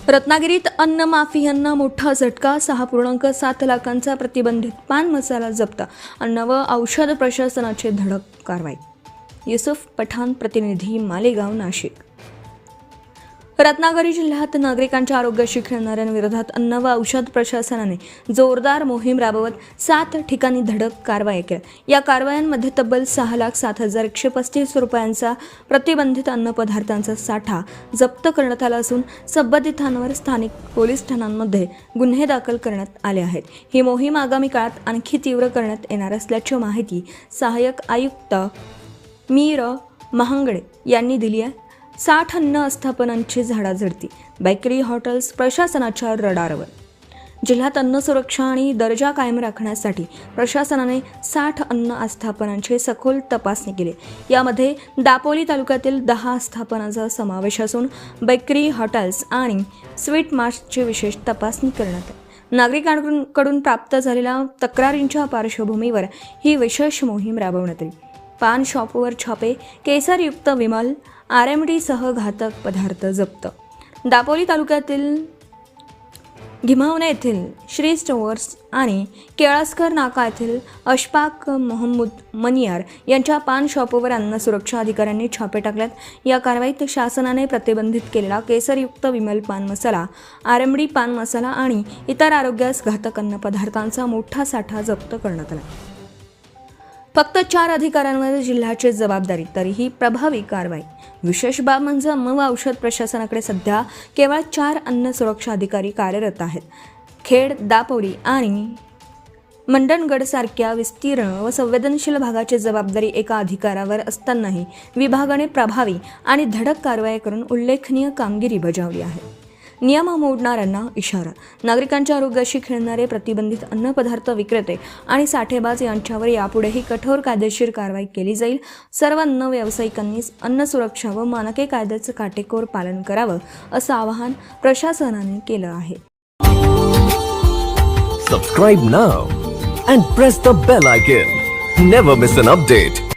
रत्नागिरीत अन्न माफियांना मोठा झटका. 6.7 लाखांचा प्रतिबंधित पान मसाला जप्त. अन्न व औषध प्रशासनाची धडक कारवाई. युसुफ पठाण, प्रतिनिधी, मालेगाव, नाशिक. रत्नागिरी जिल्ह्यात नागरिकांच्या आरोग्याशी खेळणाऱ्यांविरोधात अन्न व औषध प्रशासनाने जोरदार मोहीम राबवत 7 ठिकाणी धडक कारवाई केल्या. या कारवायांमध्ये तब्बल 6,07,135 रुपयांचा प्रतिबंधित अन्नपदार्थांचा साठा जप्त करण्यात आला असून संबंधितांवर स्थानिक पोलीस ठाण्यांमध्ये गुन्हे दाखल करण्यात आले आहेत. ही मोहीम आगामी काळात आणखी तीव्र करण्यात येणार असल्याची माहिती सहाय्यक आयुक्त मीर महांगडे यांनी दिली आहे. 60 अन्न आस्थापनांची झाडाझडती. बेकरी, हॉटेल्स प्रशासनाच्या रडारवर. जिल्ह्यात अन्न सुरक्षा आणि दर्जा कायम राखण्यासाठी प्रशासनाने 60 अन्न आस्थापनांची सखोल तपासणी केली. यामध्ये दापोली तालुक्यातील 10 आस्थापनांचा समावेश असून बेकरी, हॉटेल्स आणि स्वीट मार्ट्सची विशेष तपासणी करण्यात आली. नागरिकांकडून प्राप्त झालेल्या तक्रारींच्या पार्श्वभूमीवर ही विशेष मोहीम राबवण्यात आली. पान शॉपवर छापे. केसरयुक्त विमल, RMD सह घातक पदार्थ जप्त. दापोली तालुक्यातील घिमावणे येथील श्री स्टोअर्स आणि केळासकर नाका येथील अशफाक मोहम्मद मनियार यांच्या पान शॉपवर अन्न सुरक्षा अधिकाऱ्यांनी छापे टाकल्यात. या कारवाईत शासनाने प्रतिबंधित केलेला केसरयुक्त विमल पान मसाला, RMD पान मसाला आणि इतर आरोग्यास घातक अन्न पदार्थांचा मोठा साठा जप्त करण्यात आला. फक्त 4 अधिकाऱ्यांवर जिल्ह्याची जबाबदारी, तरीही प्रभावी कारवाई. विशेष बाब म्हणजे अन्न व औषध प्रशासनाकडे सध्या केवळ 4 अन्न सुरक्षा अधिकारी कार्यरत आहेत. खेड, दापोली आणि मंडणगडसारख्या विस्तीर्ण व संवेदनशील भागाची जबाबदारी एका अधिकाऱ्यावर असतानाही विभागाने प्रभावी आणि धडक कारवाई करून उल्लेखनीय कामगिरी बजावली आहे. नियम मोडणाऱ्यांना इशारा. नागरिकांच्या आरोग्याशी खेळणारे प्रतिबंधित अन्नपदार्थ विक्रेते आणि साठेबाज यांच्यावर यापुढेही कठोर कायदेशीर कारवाई केली जाईल. सर्व अन्न व्यावसायिकांनी अन्न सुरक्षा व मानके कायद्याचं काटेकोर पालन करावं असं आवाहन प्रशासनाने केलं आहे. Subscribe now and press the bell icon. Never miss an update.